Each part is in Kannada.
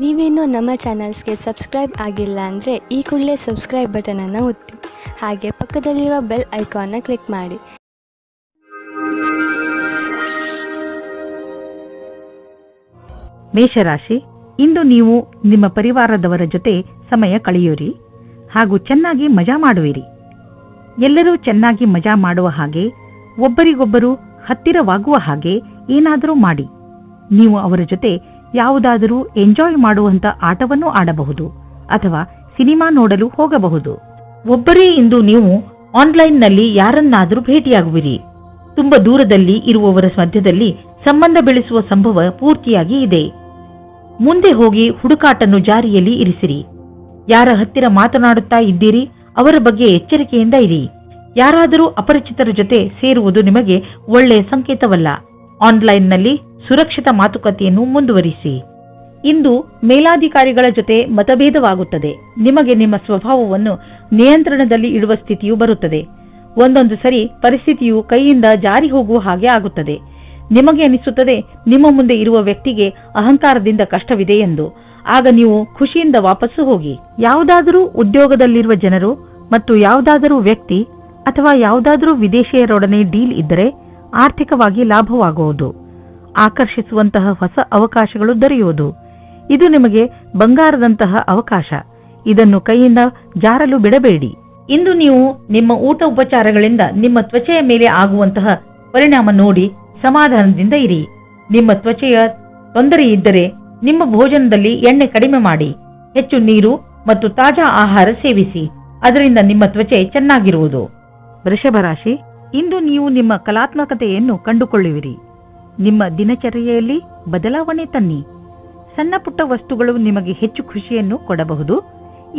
ನೀವೇನು ನಮ್ಮ ಚಾನಲ್ಸ್ಗೆ ಸಬ್ಸ್ಕ್ರೈಬ್ ಆಗಿಲ್ಲ ಅಂದರೆ ಈ ಕೂಡಲೇ ಸಬ್ಸ್ಕ್ರೈಬ್ ಬಟನನ್ನು ಒತ್ತಿ, ಹಾಗೆ ಪಕ್ಕದಲ್ಲಿರುವ ಬೆಲ್ ಐಕಾನ್ನ ಕ್ಲಿಕ್ ಮಾಡಿ. ಮೇಷರಾಶಿ, ಇಂದು ನೀವು ನಿಮ್ಮ ಪರಿವಾರದವರ ಜೊತೆ ಸಮಯ ಕಳೆಯುವಿರಿ ಹಾಗೂ ಚೆನ್ನಾಗಿ ಮಜಾ ಮಾಡುವಿರಿ. ಎಲ್ಲರೂ ಚೆನ್ನಾಗಿ ಮಜಾ ಮಾಡುವ ಹಾಗೆ, ಒಬ್ಬರಿಗೊಬ್ಬರು ಹತ್ತಿರವಾಗುವ ಹಾಗೆ ಏನಾದರೂ ಮಾಡಿ. ನೀವು ಅವರ ಜೊತೆ ಯಾವುದಾದರೂ ಎಂಜಾಯ್ ಮಾಡುವಂತ ಆಟವನ್ನು ಆಡಬಹುದು ಅಥವಾ ಸಿನಿಮಾ ನೋಡಲು ಹೋಗಬಹುದು. ಒಬ್ಬರೇ ಇಂದು ನೀವು ಆನ್ಲೈನ್ನಲ್ಲಿ ಯಾರನ್ನಾದರೂ ಭೇಟಿಯಾಗುವಿರಿ. ತುಂಬ ದೂರದಲ್ಲಿ ಇರುವವರ ಮಧ್ಯದಲ್ಲಿ ಸಂಬಂಧ ಬೆಳೆಸುವ ಸಂಭವ ಪೂರ್ತಿಯಾಗಿ ಇದೆ. ಮುಂದೆ ಹೋಗಿ ಹುಡುಕಾಟನ್ನು ಜಾರಿಯಲ್ಲಿ ಇರಿಸಿರಿ. ಯಾರ ಹತ್ತಿರ ಮಾತನಾಡುತ್ತಾ ಇದ್ದೀರಿ ಅವರ ಬಗ್ಗೆ ಎಚ್ಚರಿಕೆಯಿಂದ ಇರಿ. ಯಾರಾದರೂ ಅಪರಿಚಿತರ ಜೊತೆ ಸೇರುವುದು ನಿಮಗೆ ಒಳ್ಳೆಯ ಸಂಕೇತವಲ್ಲ. ಆನ್ಲೈನ್ನಲ್ಲಿ ಸುರಕ್ಷಿತ ಮಾತುಕತೆಯನ್ನು ಮುಂದುವರಿಸಿ. ಇಂದು ಮೇಲಾಧಿಕಾರಿಗಳ ಜೊತೆ ಮತಭೇದವಾಗುತ್ತದೆ. ನಿಮಗೆ ನಿಮ್ಮ ಸ್ವಭಾವವನ್ನು ನಿಯಂತ್ರಣದಲ್ಲಿ ಇಡುವ ಸ್ಥಿತಿಯು ಬರುತ್ತದೆ. ಒಂದೊಂದು ಸರಿ ಪರಿಸ್ಥಿತಿಯು ಕೈಯಿಂದ ಜಾರಿ ಹೋಗುವ ಹಾಗೆ ಆಗುತ್ತದೆ. ನಿಮಗೆ ಅನಿಸುತ್ತದೆ ನಿಮ್ಮ ಮುಂದೆ ಇರುವ ವ್ಯಕ್ತಿಗೆ ಅಹಂಕಾರದಿಂದ ಕಷ್ಟವಿದೆ ಎಂದು. ಆಗ ನೀವು ಖುಷಿಯಿಂದ ವಾಪಸ್ಸು ಹೋಗಿ. ಯಾವುದಾದರೂ ಉದ್ಯೋಗದಲ್ಲಿರುವ ಜನರು ಮತ್ತು ಯಾವುದಾದರೂ ವ್ಯಕ್ತಿ ಅಥವಾ ಯಾವುದಾದರೂ ವಿದೇಶಿಯರೊಡನೆ ಡೀಲ್ ಇದ್ದರೆ ಆರ್ಥಿಕವಾಗಿ ಲಾಭವಾಗುವುದು. ಆಕರ್ಷಿಸುವಂತಹ ಹೊಸ ಅವಕಾಶಗಳು ದೊರೆಯುವುದು. ಇದು ನಿಮಗೆ ಬಂಗಾರದಂತಹ ಅವಕಾಶ. ಇದನ್ನು ಕೈಯಿಂದ ಜಾರಲು ಬಿಡಬೇಡಿ. ಇಂದು ನೀವು ನಿಮ್ಮ ಊಟ ಉಪಚಾರಗಳಿಂದ ನಿಮ್ಮ ತ್ವಚೆಯ ಮೇಲೆ ಆಗುವಂತಹ ಪರಿಣಾಮ ನೋಡಿ ಸಮಾಧಾನದಿಂದ ಇರಿ. ನಿಮ್ಮ ತ್ವಚೆಯ ತೊಂದರೆ ಇದ್ದರೆ ನಿಮ್ಮ ಭೋಜನದಲ್ಲಿ ಎಣ್ಣೆ ಕಡಿಮೆ ಮಾಡಿ. ಹೆಚ್ಚು ನೀರು ಮತ್ತು ತಾಜಾ ಆಹಾರ ಸೇವಿಸಿ. ಅದರಿಂದ ನಿಮ್ಮ ತ್ವಚೆ ಚೆನ್ನಾಗಿರುವುದು. ವೃಷಭ ರಾಶಿ, ಇಂದು ನೀವು ನಿಮ್ಮ ಕಲಾತ್ಮಕತೆಯನ್ನು ಕಂಡುಕೊಳ್ಳುವಿರಿ. ನಿಮ್ಮ ದಿನಚರ್ಯೆಯಲ್ಲಿ ಬದಲಾವಣೆ ತನ್ನಿ. ಸಣ್ಣ ಪುಟ್ಟ ವಸ್ತುಗಳು ನಿಮಗೆ ಹೆಚ್ಚು ಖುಷಿಯನ್ನು ಕೊಡಬಹುದು.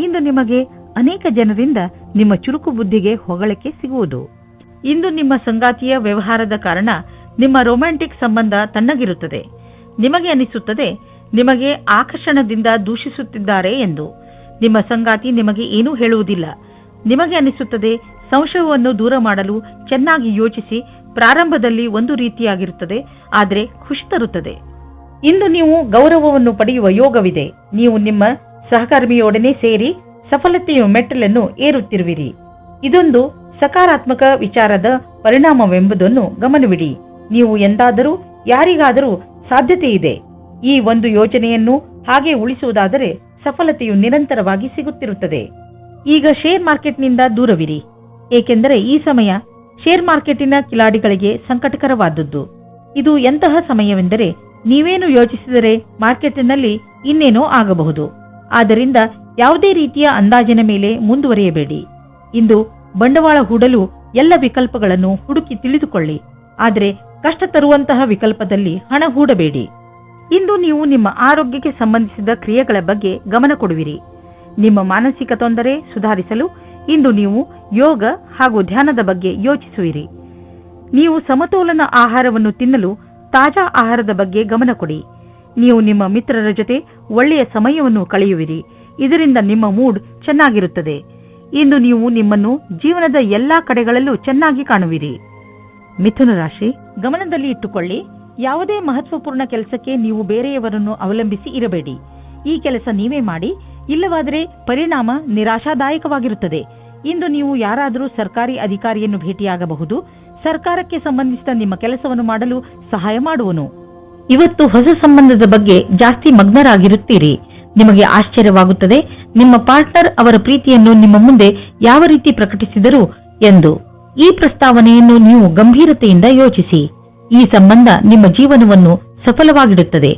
ಇಂದು ನಿಮಗೆ ಅನೇಕ ಜನರಿಂದ ನಿಮ್ಮ ಚುರುಕು ಬುದ್ಧಿಗೆ ಹೊಗಳಿಕೆ ಸಿಗುವುದು. ಇಂದು ನಿಮ್ಮ ಸಂಗಾತಿಯ ವ್ಯವಹಾರದ ಕಾರಣ ನಿಮ್ಮ ರೊಮ್ಯಾಂಟಿಕ್ ಸಂಬಂಧ ತಣ್ಣಗಿರುತ್ತದೆ. ನಿಮಗೆ ಅನಿಸುತ್ತದೆ ನಿಮಗೆ ಆಕರ್ಷಣದಿಂದ ದೂಷಿಸುತ್ತಿದ್ದಾರೆ ಎಂದು. ನಿಮ್ಮ ಸಂಗಾತಿ ನಿಮಗೆ ಏನೂ ಹೇಳುವುದಿಲ್ಲ. ನಿಮಗೆ ಅನಿಸುತ್ತದೆ ಸಂಶಯವನ್ನು ದೂರ ಮಾಡಲು ಚೆನ್ನಾಗಿ ಯೋಚಿಸಿ. ಪ್ರಾರಂಭದಲ್ಲಿ ಒಂದು ರೀತಿಯಾಗಿರುತ್ತದೆ, ಆದರೆ ಖುಷಿ ತರುತ್ತದೆ. ಇಂದು ನೀವು ಗೌರವವನ್ನು ಪಡೆಯುವ ಯೋಗವಿದೆ. ನೀವು ನಿಮ್ಮ ಸಹಕರ್ಮಿಯೊಡನೆ ಸೇರಿ ಸಫಲತೆಯ ಮೆಟ್ಟಲನ್ನು ಏರುತ್ತಿರುವಿರಿ. ಇದೊಂದು ಸಕಾರಾತ್ಮಕ ವಿಚಾರದ ಪರಿಣಾಮವೆಂಬುದನ್ನು ಗಮನವಿಡಿ. ನೀವು ಎಂದಾದರೂ ಯಾರಿಗಾದರೂ ಸಾಧ್ಯತೆ ಇದೆ. ಈ ಒಂದು ಯೋಜನೆಯನ್ನು ಹಾಗೆ ಉಳಿಸುವುದಾದರೆ ಸಫಲತೆಯು ನಿರಂತರವಾಗಿ ಸಿಗುತ್ತಿರುತ್ತದೆ. ಈಗ ಶೇರ್ ಮಾರ್ಕೆಟ್ನಿಂದ ದೂರವಿರಿ, ಏಕೆಂದರೆ ಈ ಸಮಯ ಶೇರ್ ಮಾರ್ಕೆಟಿನ ಕಿಲಾಡಿಗಳಿಗೆ ಸಂಕಟಕರವಾದದ್ದು. ಇದು ಎಂತಹ ಸಮಯವೆಂದರೆ ನೀವೇನು ಯೋಚಿಸಿದರೆ ಮಾರ್ಕೆಟಿನಲ್ಲಿ ಇನ್ನೇನೋ ಆಗಬಹುದು. ಆದ್ದರಿಂದ ಯಾವುದೇ ರೀತಿಯ ಅಂದಾಜಿನ ಮೇಲೆ ಮುಂದುವರಿಯಬೇಡಿ. ಇಂದು ಬಂಡವಾಳ ಹೂಡಲು ಎಲ್ಲ ವಿಕಲ್ಪಗಳನ್ನು ಹುಡುಕಿ ತಿಳಿದುಕೊಳ್ಳಿ, ಆದರೆ ಕಷ್ಟ ತರುವಂತಹ ವಿಕಲ್ಪದಲ್ಲಿ ಹಣ ಹೂಡಬೇಡಿ. ಇಂದು ನೀವು ನಿಮ್ಮ ಆರೋಗ್ಯಕ್ಕೆ ಸಂಬಂಧಿಸಿದ ಕ್ರಿಯೆಗಳ ಬಗ್ಗೆ ಗಮನ ಕೊಡುವಿರಿ. ನಿಮ್ಮ ಮಾನಸಿಕ ತೊಂದರೆ ಸುಧಾರಿಸಲು ಇಂದು ನೀವು ಯೋಗ ಹಾಗೂ ಧ್ಯಾನದ ಬಗ್ಗೆ ಯೋಚಿಸುವಿರಿ. ನೀವು ಸಮತೋಲನ ಆಹಾರವನ್ನು ತಿನ್ನಲು ತಾಜಾ ಆಹಾರದ ಬಗ್ಗೆ ಗಮನ ಕೊಡಿ. ನೀವು ನಿಮ್ಮ ಮಿತ್ರರ ಜೊತೆ ಒಳ್ಳೆಯ ಸಮಯವನ್ನು ಕಳೆಯುವಿರಿ. ಇದರಿಂದ ನಿಮ್ಮ ಮೂಡ್ ಚೆನ್ನಾಗಿರುತ್ತದೆ. ಇಂದು ನೀವು ನಿಮ್ಮನ್ನು ಜೀವನದ ಎಲ್ಲಾ ಕಡೆಗಳಲ್ಲೂ ಚೆನ್ನಾಗಿ ಕಾಣುವಿರಿ. ಮಿಥುನ ರಾಶಿ, ಗಮನದಲ್ಲಿ ಇಟ್ಟುಕೊಳ್ಳಿ, ಯಾವುದೇ ಮಹತ್ವಪೂರ್ಣ ಕೆಲಸಕ್ಕೆ ನೀವು ಬೇರೆಯವರನ್ನು ಅವಲಂಬಿಸಿ ಇರಬೇಡಿ. ಈ ಕೆಲಸ ನೀವೇ ಮಾಡಿ, ಇಲ್ಲವಾದರೆ ಪರಿಣಾಮ ನಿರಾಶಾದಾಯಕವಾಗಿರುತ್ತದೆ. ಇಂದು ನೀವು ಯಾರಾದರೂ ಸರ್ಕಾರಿ ಅಧಿಕಾರಿಯನ್ನು ಭೇಟಿಯಾಗಬಹುದು. ಸರ್ಕಾರಕ್ಕೆ ಸಂಬಂಧಿಸಿದ ನಿಮ್ಮ ಕೆಲಸವನ್ನು ಮಾಡಲು ಸಹಾಯ ಮಾಡುವನು. ಇವತ್ತು ಹೊಸ ಸಂಬಂಧದ ಬಗ್ಗೆ ಜಾಸ್ತಿ ಮಗ್ನರಾಗಿರುತ್ತೀರಿ. ನಿಮಗೆ ಆಶ್ಚರ್ಯವಾಗುತ್ತದೆ ನಿಮ್ಮ ಪಾರ್ಟ್ನರ್ ಅವರ ಪ್ರೀತಿಯನ್ನು ನಿಮ್ಮ ಮುಂದೆ ಯಾವ ರೀತಿ ಪ್ರಕಟಿಸಿದರು ಎಂದು. ಈ ಪ್ರಸ್ತಾವನೆಯನ್ನು ನೀವು ಗಂಭೀರತೆಯಿಂದ ಯೋಚಿಸಿ. ಈ ಸಂಬಂಧ ನಿಮ್ಮ ಜೀವನವನ್ನು ಸಫಲವಾಗಿಡುತ್ತದೆ.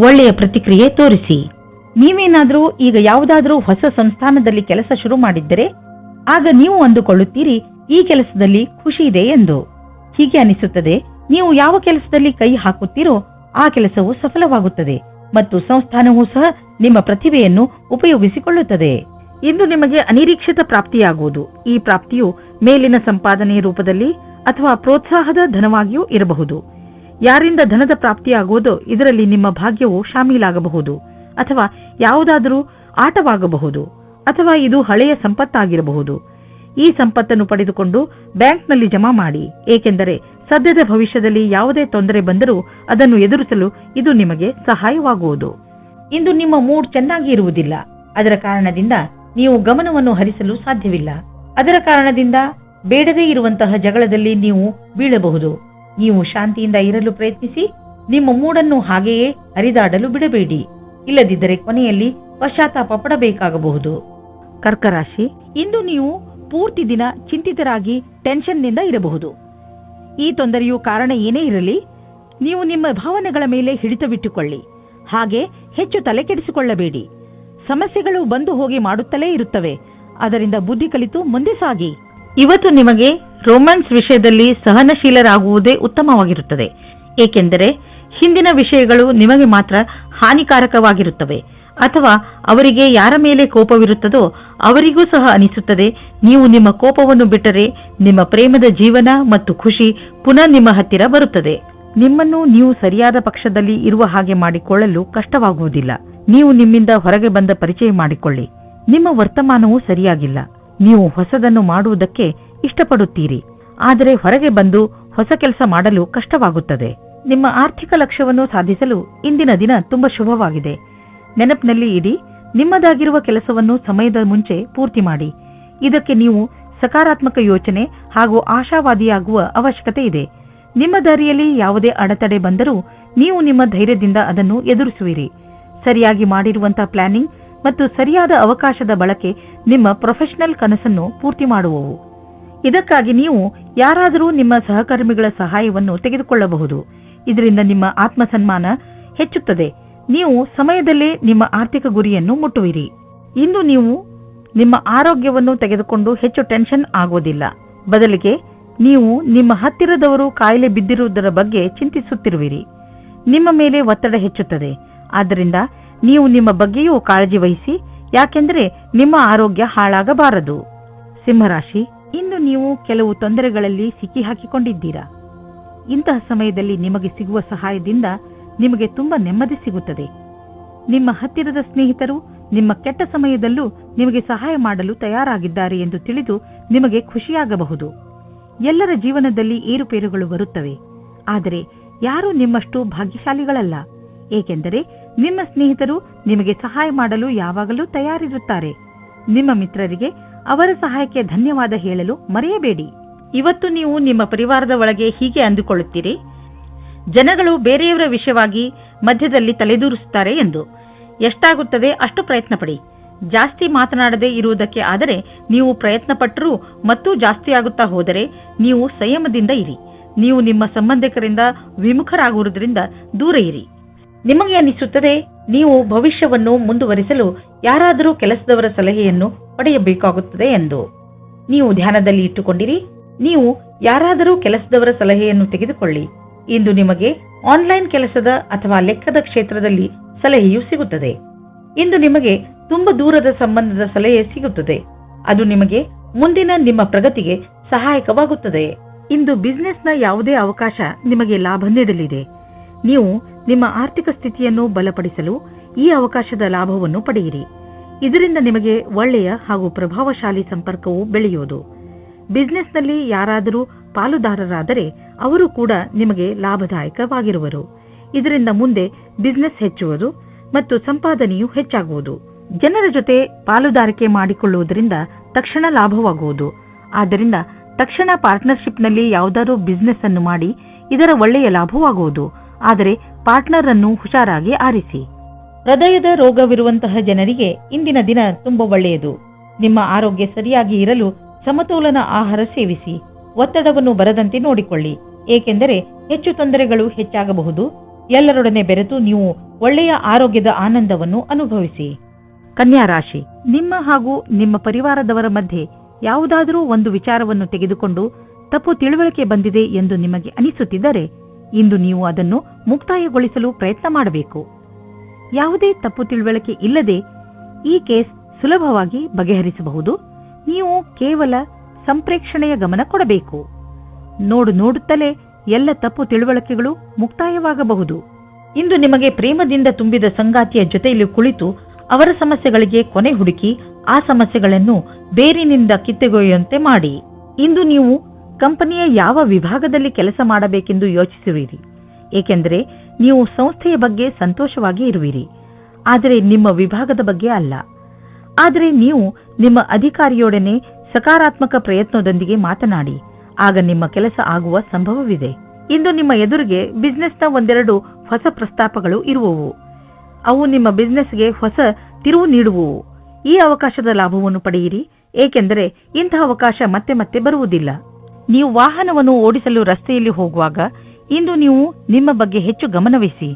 ಒಳ್ಳೆಯ ಪ್ರತಿಕ್ರಿಯೆ ತೋರಿಸಿ. ನೀವೇನಾದರೂ ಈಗ ಯಾವುದಾದರೂ ಹೊಸ ಸಂಸ್ಥಾನದಲ್ಲಿ ಕೆಲಸ ಶುರು ಮಾಡಿದ್ದರೆ ಆಗ ನೀವು ಅಂದುಕೊಳ್ಳುತ್ತೀರಿ ಈ ಕೆಲಸದಲ್ಲಿ ಖುಷಿ ಇದೆ ಎಂದು. ಹೀಗೆ ಅನಿಸುತ್ತದೆ. ನೀವು ಯಾವ ಕೆಲಸದಲ್ಲಿ ಕೈ ಹಾಕುತ್ತೀರೋ ಆ ಕೆಲಸವು ಸಫಲವಾಗುತ್ತದೆ ಮತ್ತು ಸಂಸ್ಥಾನವೂ ಸಹ ನಿಮ್ಮ ಪ್ರತಿಭೆಯನ್ನು ಉಪಯೋಗಿಸಿಕೊಳ್ಳುತ್ತದೆ. ಇಂದು ನಿಮಗೆ ಅನಿರೀಕ್ಷಿತ ಪ್ರಾಪ್ತಿಯಾಗುವುದು. ಈ ಪ್ರಾಪ್ತಿಯು ಮೇಲಿನ ಸಂಪಾದನೆಯ ರೂಪದಲ್ಲಿ ಅಥವಾ ಪ್ರೋತ್ಸಾಹದ ಧನವಾಗಿಯೂ ಇರಬಹುದು. ಯಾರಿಂದ ಧನದ ಪ್ರಾಪ್ತಿಯಾಗುವುದೋ ಇದರಲ್ಲಿ ನಿಮ್ಮ ಭಾಗ್ಯವು ಶಾಮೀಲಾಗಬಹುದು, ಅಥವಾ ಯಾವುದಾದರೂ ಆಟವಾಗಬಹುದು, ಅಥವಾ ಇದು ಹಳೆಯ ಸಂಪತ್ತಾಗಿರಬಹುದು. ಈ ಸಂಪತ್ತನ್ನು ಪಡೆದುಕೊಂಡು ಬ್ಯಾಂಕ್ನಲ್ಲಿ ಜಮಾ ಮಾಡಿ, ಏಕೆಂದರೆ ಸದ್ಯದ ಭವಿಷ್ಯದಲ್ಲಿ ಯಾವುದೇ ತೊಂದರೆ ಬಂದರೂ ಅದನ್ನು ಎದುರಿಸಲು ಇದು ನಿಮಗೆ ಸಹಾಯವಾಗುವುದು. ಇಂದು ನಿಮ್ಮ ಮೂಡ್ ಚೆನ್ನಾಗಿ ಇರುವುದಿಲ್ಲ. ಅದರ ಕಾರಣದಿಂದ ನೀವು ಗಮನವನ್ನು ಹರಿಸಲು ಸಾಧ್ಯವಿಲ್ಲ. ಅದರ ಕಾರಣದಿಂದ ಬೇಡದೇ ಇರುವಂತಹ ಜಗಳದಲ್ಲಿ ನೀವು ಬೀಳಬಹುದು. ನೀವು ಶಾಂತಿಯಿಂದ ಇರಲು ಪ್ರಯತ್ನಿಸಿ. ನಿಮ್ಮ ಮೂಡನ್ನು ಹಾಗೆಯೇ ಹರಿದಾಡಲು ಬಿಡಬೇಡಿ. ಇಲ್ಲದಿದ್ದರೆ ಕೊನೆಯಲ್ಲಿ ಪಶ್ಚಾತ್ತಾಪ ಪಡಬೇಕಾಗಬಹುದು. ಕರ್ಕರಾಶಿ, ಇಂದು ನೀವು ಪೂರ್ತಿ ದಿನ ಚಿಂತಿತರಾಗಿ ಟೆನ್ಷನ್ನಿಂದ ಇರಬಹುದು. ಈ ತೊಂದರೆಯು ಕಾರಣ ಏನೇ ಇರಲಿ, ನೀವು ನಿಮ್ಮ ಭಾವನೆಗಳ ಮೇಲೆ ಹಿಡಿತವಿಟ್ಟುಕೊಳ್ಳಿ. ಹಾಗೆ ಹೆಚ್ಚು ತಲೆ ಕೆಡಿಸಿಕೊಳ್ಳಬೇಡಿ. ಸಮಸ್ಯೆಗಳು ಬಂದು ಹೋಗಿ ಮಾಡುತ್ತಲೇ ಇರುತ್ತವೆ. ಅದರಿಂದ ಬುದ್ಧಿ ಕಲಿತು ಮುಂದೆ ಸಾಗಿ. ಇವತ್ತು ನಿಮಗೆ ರೊಮ್ಯಾನ್ಸ್ ವಿಷಯದಲ್ಲಿ ಸಹನಶೀಲರಾಗುವುದೇ ಉತ್ತಮವಾಗಿರುತ್ತದೆ. ಏಕೆಂದರೆ ಹಿಂದಿನ ವಿಷಯಗಳು ನಿಮಗೆ ಮಾತ್ರ ಹಾನಿಕಾರಕವಾಗಿರುತ್ತವೆ. ಅಥವಾ ಅವರಿಗೆ ಯಾರ ಮೇಲೆ ಕೋಪವಿರುತ್ತದೋ ಅವರಿಗೂ ಸಹ ಅನಿಸುತ್ತದೆ. ನೀವು ನಿಮ್ಮ ಕೋಪವನ್ನು ಬಿಟ್ಟರೆ ನಿಮ್ಮ ಪ್ರೇಮದ ಜೀವನ ಮತ್ತು ಖುಷಿ ಪುನಃ ನಿಮ್ಮ ಹತ್ತಿರ ಬರುತ್ತದೆ. ನಿಮ್ಮನ್ನು ನೀವು ಸರಿಯಾದ ಪಕ್ಷದಲ್ಲಿ ಇರುವ ಹಾಗೆ ಮಾಡಿಕೊಳ್ಳಲು ಕಷ್ಟವಾಗುವುದಿಲ್ಲ. ನೀವು ನಿಮ್ಮಿಂದ ಹೊರಗೆ ಬಂದ ಪರಿಚಯ ಮಾಡಿಕೊಳ್ಳಿ. ನಿಮ್ಮ ವರ್ತಮಾನವೂ ಸರಿಯಾಗಿಲ್ಲ. ನೀವು ಹೊಸದನ್ನು ಮಾಡುವುದಕ್ಕೆ ಇಷ್ಟಪಡುತ್ತೀರಿ, ಆದರೆ ಹೊರಗೆ ಬಂದು ಹೊಸ ಕೆಲಸ ಮಾಡಲು ಕಷ್ಟವಾಗುತ್ತದೆ. ನಿಮ್ಮ ಆರ್ಥಿಕ ಲಕ್ಷ್ಯವನ್ನು ಸಾಧಿಸಲು ಇಂದಿನ ದಿನ ತುಂಬಾ ಶುಭವಾಗಿದೆ. ನೆನಪಿನಲ್ಲಿ ಇಡಿ, ನಿಮ್ಮದಾಗಿರುವ ಕೆಲಸವನ್ನು ಸಮಯದ ಮುಂಚೆ ಪೂರ್ತಿ ಮಾಡಿ. ಇದಕ್ಕೆ ನೀವು ಸಕಾರಾತ್ಮಕ ಯೋಚನೆ ಹಾಗೂ ಆಶಾವಾದಿಯಾಗುವ ಅವಶ್ಯಕತೆ ಇದೆ. ನಿಮ್ಮ ದಾರಿಯಲ್ಲಿ ಯಾವುದೇ ಅಡೆತಡೆ ಬಂದರೂ ನೀವು ನಿಮ್ಮ ಧೈರ್ಯದಿಂದ ಅದನ್ನು ಎದುರಿಸುವಿರಿ. ಸರಿಯಾಗಿ ಮಾಡಿರುವಂತಹ ಪ್ಲಾನಿಂಗ್ ಮತ್ತು ಸರಿಯಾದ ಅವಕಾಶದ ಬಳಕೆ ನಿಮ್ಮ ಪ್ರೊಫೆಷನಲ್ ಕನಸನ್ನು ಪೂರ್ತಿ ಮಾಡುವವು. ಇದಕ್ಕಾಗಿ ನೀವು ಯಾರಾದರೂ ನಿಮ್ಮ ಸಹಕರ್ಮಿಗಳ ಸಹಾಯವನ್ನು ತೆಗೆದುಕೊಳ್ಳಬಹುದು. ಇದರಿಂದ ನಿಮ್ಮ ಆತ್ಮಸನ್ಮಾನ ಹೆಚ್ಚುತ್ತದೆ. ನೀವು ಸಮಯದಲ್ಲೇ ನಿಮ್ಮ ಆರ್ಥಿಕ ಗುರಿಯನ್ನು ಮುಟ್ಟುವಿರಿ. ಇಂದು ನೀವು ನಿಮ್ಮ ಆರೋಗ್ಯವನ್ನು ತೆಗೆದುಕೊಂಡು ಹೆಚ್ಚು ಟೆನ್ಷನ್ ಆಗುವುದಿಲ್ಲ. ಬದಲಿಗೆ ನೀವು ನಿಮ್ಮ ಹತ್ತಿರದವರು ಕಾಯಿಲೆ ಬಿದ್ದಿರುವುದರ ಬಗ್ಗೆ ಚಿಂತಿಸುತ್ತಿರುವಿರಿ. ನಿಮ್ಮ ಮೇಲೆ ಒತ್ತಡ ಹೆಚ್ಚುತ್ತದೆ. ಆದ್ದರಿಂದ ನೀವು ನಿಮ್ಮ ಬಗ್ಗೆಯೂ ಕಾಳಜಿ ವಹಿಸಿ, ಯಾಕೆಂದರೆ ನಿಮ್ಮ ಆರೋಗ್ಯ ಹಾಳಾಗಬಾರದು. ಸಿಂಹರಾಶಿ, ಇಂದು ನೀವು ಕೆಲವು ತೊಂದರೆಗಳಲ್ಲಿ ಸಿಕ್ಕಿಹಾಕಿಕೊಂಡಿದ್ದೀರಾ. ಇಂತಹ ಸಮಯದಲ್ಲಿ ನಿಮಗೆ ಸಿಗುವ ಸಹಾಯದಿಂದ ನಿಮಗೆ ತುಂಬಾ ನೆಮ್ಮದಿ ಸಿಗುತ್ತದೆ. ನಿಮ್ಮ ಹತ್ತಿರದ ಸ್ನೇಹಿತರು ನಿಮ್ಮ ಕೆಟ್ಟ ಸಮಯದಲ್ಲೂ ನಿಮಗೆ ಸಹಾಯ ಮಾಡಲು ತಯಾರಾಗಿದ್ದಾರೆ ಎಂದು ತಿಳಿದು ನಿಮಗೆ ಖುಷಿಯಾಗಬಹುದು. ಎಲ್ಲರ ಜೀವನದಲ್ಲಿ ಏರುಪೇರುಗಳು ಬರುತ್ತವೆ, ಆದರೆ ಯಾರೂ ನಿಮ್ಮಷ್ಟು ಭಾಗ್ಯಶಾಲಿಗಳಲ್ಲ. ಏಕೆಂದರೆ ನಿಮ್ಮ ಸ್ನೇಹಿತರು ನಿಮಗೆ ಸಹಾಯ ಮಾಡಲು ಯಾವಾಗಲೂ ತಯಾರಿರುತ್ತಾರೆ. ನಿಮ್ಮ ಮಿತ್ರರಿಗೆ ಅವರ ಸಹಾಯಕ್ಕೆ ಧನ್ಯವಾದ ಹೇಳಲು ಮರೆಯಬೇಡಿ. ಇವತ್ತು ನೀವು ನಿಮ್ಮ ಪರಿವಾರದ ಒಳಗೆ ಹೀಗೆ ಅಂದುಕೊಳ್ಳುತ್ತೀರಿ, ಜನಗಳು ಬೇರೆಯವರ ವಿಷಯವಾಗಿ ಮಧ್ಯದಲ್ಲಿ ತಲೆದೂರಿಸುತ್ತಾರೆ ಎಂದು. ಎಷ್ಟಾಗುತ್ತದೆ ಅಷ್ಟು ಪ್ರಯತ್ನ ಪಡಿ. ಜಾಸ್ತಿ ಮಾತನಾಡದೇ ಇರುವುದಕ್ಕೆ ಆದರೆ ನೀವು ಪ್ರಯತ್ನ ಪಟ್ಟರೂ ಮತ್ತೂ ಜಾಸ್ತಿ ಆಗುತ್ತಾ ಹೋದರೆ ನೀವು ಸಂಯಮದಿಂದ ಇರಿ. ನೀವು ನಿಮ್ಮ ಸಂಬಂಧಿಕರಿಂದ ವಿಮುಖರಾಗುವುದರಿಂದ ದೂರ ಇರಿ. ನಿಮಗೆ ಅನಿಸುತ್ತದೆ ನೀವು ಭವಿಷ್ಯವನ್ನು ಮುಂದುವರಿಸಲು ಯಾರಾದರೂ ಕೆಲಸದವರ ಸಲಹೆಯನ್ನು ಪಡೆಯಬೇಕಾಗುತ್ತದೆ ಎಂದು. ನೀವು ಧ್ಯಾನದಲ್ಲಿ ಇಟ್ಟುಕೊಂಡಿರಿ. ನೀವು ಯಾರಾದರೂ ಕೆಲಸದವರ ಸಲಹೆಯನ್ನು ತೆಗೆದುಕೊಳ್ಳಿ. ಇಂದು ನಿಮಗೆ ಆನ್ಲೈನ್ ಕೆಲಸದ ಅಥವಾ ಲೆಕ್ಕದ ಕ್ಷೇತ್ರದಲ್ಲಿ ಸಲಹೆಯೂ ಸಿಗುತ್ತದೆ. ಇಂದು ನಿಮಗೆ ತುಂಬಾ ದೂರದ ಸಂಬಂಧದ ಸಲಹೆ ಸಿಗುತ್ತದೆ. ಅದು ನಿಮಗೆ ಮುಂದಿನ ನಿಮ್ಮ ಪ್ರಗತಿಗೆ ಸಹಾಯಕವಾಗುತ್ತದೆ. ಇಂದು ಬಿಸಿನೆಸ್ನ ಯಾವುದೇ ಅವಕಾಶ ನಿಮಗೆ ಲಾಭ ನೀಡಲಿದೆ. ನೀವು ನಿಮ್ಮ ಆರ್ಥಿಕ ಸ್ಥಿತಿಯನ್ನು ಬಲಪಡಿಸಲು ಈ ಅವಕಾಶದ ಲಾಭವನ್ನು ಪಡೆಯಿರಿ. ಇದರಿಂದ ನಿಮಗೆ ಒಳ್ಳೆಯ ಹಾಗೂ ಪ್ರಭಾವಶಾಲಿ ಸಂಪರ್ಕವು ಬೆಳೆಯುವುದು. ಬಿಸಿನೆಸ್ನಲ್ಲಿ ಯಾರಾದರೂ ಪಾಲುದಾರರಾದರೆ ಅವರು ಕೂಡ ನಿಮಗೆ ಲಾಭದಾಯಕವಾಗಿರುವರು. ಇದರಿಂದ ಮುಂದೆ ಬಿಸಿನೆಸ್ ಹೆಚ್ಚುವುದು ಮತ್ತು ಸಂಪಾದನೆಯು ಹೆಚ್ಚಾಗುವುದು. ಜನರ ಜೊತೆ ಪಾಲುದಾರಿಕೆ ಮಾಡಿಕೊಳ್ಳುವುದರಿಂದ ತಕ್ಷಣ ಲಾಭವಾಗುವುದು. ಆದ್ದರಿಂದ ತಕ್ಷಣ ಪಾರ್ಟ್ನರ್ಶಿಪ್ನಲ್ಲಿ ಯಾವುದಾದರೂ ಬಿಸಿನೆಸ್ ಅನ್ನು ಮಾಡಿ ಇದರ ಒಳ್ಳೆಯ ಲಾಭವಾಗುವುದು. ಆದರೆ ಪಾರ್ಟ್ನರ್ ಅನ್ನು ಹುಷಾರಾಗಿ ಆರಿಸಿ. ಹೃದಯದ ರೋಗವಿರುವಂತಹ ಜನರಿಗೆ ಇಂದಿನ ದಿನ ತುಂಬಾ ಒಳ್ಳೆಯದು. ನಿಮ್ಮ ಆರೋಗ್ಯ ಸರಿಯಾಗಿ ಇರಲು ಸಮತೋಲನ ಆಹಾರ ಸೇವಿಸಿ. ಒತ್ತಡವನ್ನು ಬರದಂತೆ ನೋಡಿಕೊಳ್ಳಿ, ಏಕೆಂದರೆ ಹೆಚ್ಚು ತೊಂದರೆಗಳು ಹೆಚ್ಚಾಗಬಹುದು. ಎಲ್ಲರೊಡನೆ ಬೆರೆತು ನೀವು ಒಳ್ಳೆಯ ಆರೋಗ್ಯದ ಆನಂದವನ್ನು ಅನುಭವಿಸಿ. ಕನ್ಯಾ ರಾಶಿ, ನಿಮ್ಮ ಹಾಗೂ ನಿಮ್ಮ ಪರಿವಾರದವರ ಮಧ್ಯೆ ಯಾವುದಾದರೂ ಒಂದು ವಿಚಾರವನ್ನು ತೆಗೆದುಕೊಂಡು ತಪ್ಪು ತಿಳುವಳಿಕೆ ಬಂದಿದೆ ಎಂದು ನಿಮಗೆ ಅನಿಸುತ್ತಿದ್ದರೆ ಇಂದು ನೀವು ಅದನ್ನು ಮುಕ್ತಾಯಗೊಳಿಸಲು ಪ್ರಯತ್ನ ಮಾಡಬೇಕು. ಯಾವುದೇ ತಪ್ಪು ತಿಳುವಳಿಕೆ ಇಲ್ಲದೆ ಈ ಕೇಸ್ ಸುಲಭವಾಗಿ ಬಗೆಹರಿಸಬಹುದು. ನೀವು ಕೇವಲ ಸಂಪ್ರೇಕ್ಷಣೆಯ ಗಮನ ಕೊಡಬೇಕು. ನೋಡುತ್ತಲೇ ಎಲ್ಲ ತಪ್ಪು ತಿಳುವಳಿಕೆಗಳು ಮುಕ್ತಾಯವಾಗಬಹುದು. ಇಂದು ನಿಮಗೆ ಪ್ರೇಮದಿಂದ ತುಂಬಿದ ಸಂಗಾತಿಯ ಜೊತೆಯಲ್ಲಿ ಕುಳಿತು ಅವರ ಸಮಸ್ಯೆಗಳಿಗೆ ಕೊನೆ ಹುಡುಕಿ ಆ ಸಮಸ್ಯೆಗಳನ್ನು ಬೇರಿನಿಂದ ಕಿತ್ತೊಗೆಯುವಂತೆ ಮಾಡಿ. ಇಂದು ನೀವು ಕಂಪನಿಯ ಯಾವ ವಿಭಾಗದಲ್ಲಿ ಕೆಲಸ ಮಾಡಬೇಕೆಂದು ಯೋಚಿಸುವಿರಿ, ಏಕೆಂದರೆ ನೀವು ಸಂಸ್ಥೆಯ ಬಗ್ಗೆ ಸಂತೋಷವಾಗಿ ಇರುವಿರಿ. ಆದರೆ ನಿಮ್ಮ ವಿಭಾಗದ ಬಗ್ಗೆ ಅಲ್ಲ. ಆದರೆ ನೀವು ನಿಮ್ಮ ಅಧಿಕಾರಿಯೊಡನೆ ಸಕಾರಾತ್ಮಕ ಪ್ರಯತ್ನದೊಂದಿಗೆ ಮಾತನಾಡಿ, ಆಗ ನಿಮ್ಮ ಕೆಲಸ ಆಗುವ ಸಂಭವವಿದೆ. ಇಂದು ನಿಮ್ಮ ಎದುರಿಗೆ ಬಿಸ್ನೆಸ್ನ ಒಂದೆರಡು ಹೊಸ ಪ್ರಸ್ತಾಪಗಳು ಇರುವವು. ಅವು ನಿಮ್ಮ ಬಿಸ್ನೆಸ್ಗೆ ಹೊಸ ತಿರುವು ನೀಡುವವು. ಈ ಅವಕಾಶದ ಲಾಭವನ್ನು ಪಡೆಯಿರಿ, ಏಕೆಂದರೆ ಇಂತಹ ಅವಕಾಶ ಮತ್ತೆ ಮತ್ತೆ ಬರುವುದಿಲ್ಲ. ನೀವು ವಾಹನವನ್ನು ಓಡಿಸಲು ರಸ್ತೆಯಲ್ಲಿ ಹೋಗುವಾಗ ಇಂದು ನೀವು ನಿಮ್ಮ ಬಗ್ಗೆ ಹೆಚ್ಚು ಗಮನವಹಿಸಿ.